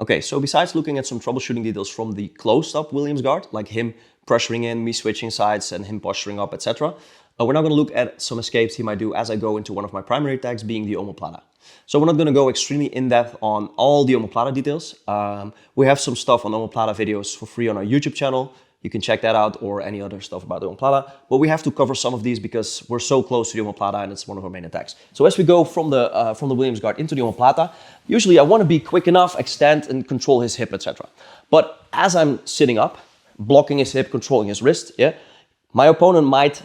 Okay, so besides looking at some troubleshooting details from the closed-up Williams guard, like him pressuring in, me switching sides, and him posturing up, etc., we're now going to look at some escapes he might do as I go into one of my primary attacks, being the omoplata. So we're not going to go extremely in-depth on all the omoplata details. We have some stuff on omoplata videos for free on our YouTube channel. You can check that out, or any other stuff about the omoplata. But we have to cover some of these because we're so close to the omoplata and it's one of our main attacks. So as we go from the Williams guard into the omoplata, usually I want to be quick enough, extend and control his hip, etc. But as I'm sitting up, blocking his hip, controlling his wrist, yeah, my opponent might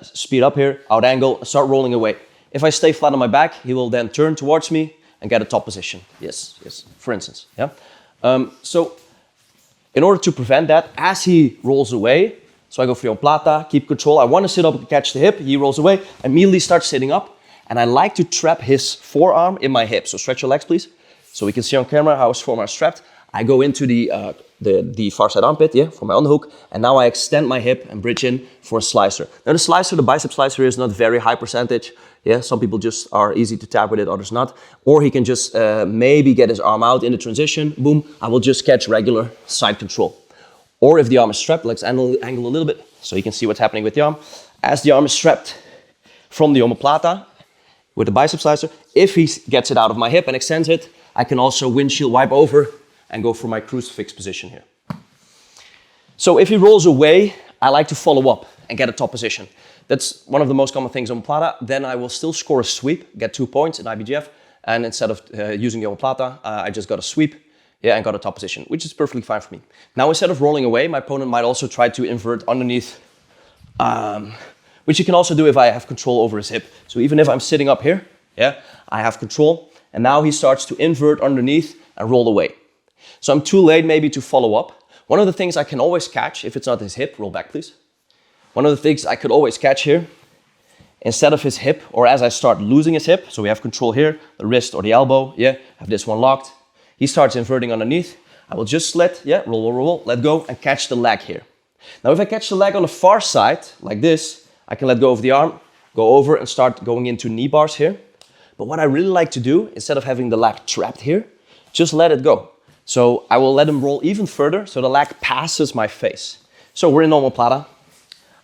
speed up here, out angle, and start rolling away. If I stay flat on my back, he will then turn towards me and get a top position. Yes, for instance. Yeah. So in order to prevent that, as he rolls away, so I go for the omoplata, keep control. I want to sit up and catch the hip. He rolls away, I immediately start sitting up, and I like to trap his forearm in my hip. So stretch your legs, please. So we can see on camera how his forearm is strapped. I go into the far side armpit, yeah, for my underhook, and now I extend my hip and bridge in for a slicer. Now the slicer, the bicep slicer, is not very high percentage. Yeah, some people just are easy to tap with it, others not. Or he can just maybe get his arm out in the transition, boom, I will just catch regular side control. Or if the arm is strapped, let's angle a little bit so you can see what's happening with the arm. As the arm is strapped from the omoplata with the bicep slicer, if he gets it out of my hip and extends it, I can also windshield wipe over and go for my crucifix position here. So if he rolls away, I like to follow up and get a top position. That's one of the most common things on omoplata. Then I will still score a sweep, get 2 points in IBJF, and instead of using the omoplata, I just got a sweep, yeah, and got a top position, which is perfectly fine for me. Now instead of rolling away, my opponent might also try to invert underneath, which you can also do if I have control over his hip. So even if I'm sitting up here, yeah, I have control, and now he starts to invert underneath and roll away. So I'm too late maybe to follow up. One of the things I can always catch, if it's not his hip, roll back please. One of the things I could always catch here, instead of his hip, or as I start losing his hip, so we have control here, the wrist or the elbow, yeah, have this one locked. He starts inverting underneath. I will just let, yeah, roll, let go and catch the leg here. Now if I catch the leg on the far side, like this, I can let go of the arm, go over and start going into knee bars here. But what I really like to do, instead of having the leg trapped here, just let it go. So I will let him roll even further so the leg passes my face. So we're in omoplata.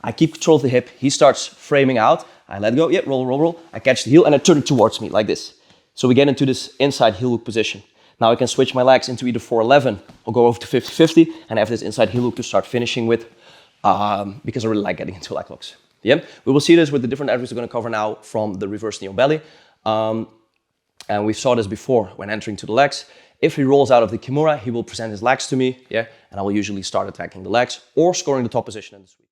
I keep control of the hip. He starts framing out. I let go. Yeah, roll. I catch the heel and I turn it towards me like this. So we get into this inside heel hook position. Now I can switch my legs into either 411 or go over to 50-50 and have this inside heel hook to start finishing with because I really like getting into leg locks. Yeah, we will see this with the different areas we're going to cover now from the reverse neo belly. And we saw this before when entering to the legs. If he rolls out of the kimura, he will present his legs to me, yeah, and I will usually start attacking the legs or scoring the top position in the sweep.